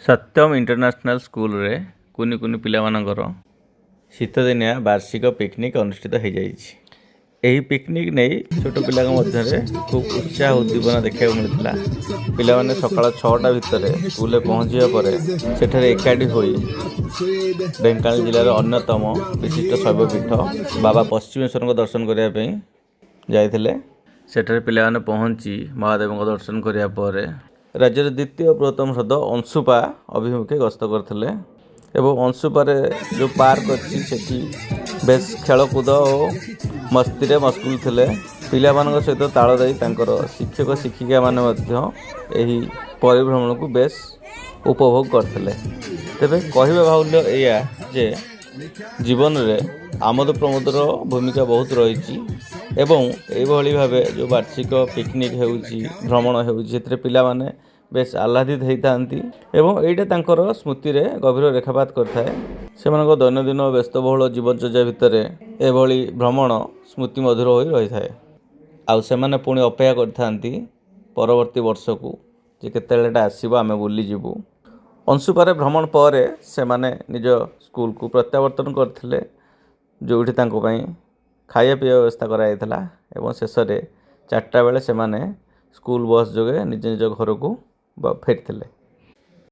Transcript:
सत्यम international school रे कुनि कुनि पिलामानंकर शीतदिनिया वार्षिक picnic अनुष्ठित हो जाइछि। एही पिकनिक नहीं छोट पिला मध्य खूब उत्साह उद्दीपना देखा मिलता। पिला माने सकाळ 6टा भितर स्कूल पहुँचा पर सेठरे एकाठी होई ढेंकानाल जिलार अन्यतम विशिष्ट शैवपीठ बाबा पश्चिमेश्वर दर्शन करने जाइथिले। सेठरे पिला माने पहुँची महादेव दर्शन करिया पर राज्यर द्वितीय बृहत्तम हृद अंशुपा अभिमुखे गस्त करथिले एवं अंशुपारे जो पार्क अच्छी सेठी बेस खेलकूद और मस्ती रे मस्कुल थिले। पिला मानक सहित ताल देई तांकर शिक्षक शिक्षिका माने मध्य एही परिभ्रमण को बेस उपभोग करथिले। तेबे कहिबा बाहुल्य एया जे जीवन रे आमोद प्रमोदर भूमिका बहुत रही एवं एभली भावे जो वार्षिक पिकनिक होउची भ्रमण होउची से पिला माने बेस आह्लादित होता एवं एटा तांकर स्मृति रे गभीर रेखापात करथाए। सेमानक दैनंदिन व्यस्तबहुल जीवनचर्या भितर एभली भ्रमण स्मृति मधुर हो रही थाए। आउ सेमाने पुणी अपेक्षा करथांती परवर्ती वर्ष को जे केतेलेटा आसीबो आमे बुली जिवु। अंशुपारे भ्रमण पर सेमाने निज स्कूल को प्रत्यावर्तन करथिले जोठी तांको पई खाया पीया व्यवस्था कराइथिला एवं शेष में 4टा बेले सेमाने स्कूल बस जोगे निज निज घर को फेरथिले।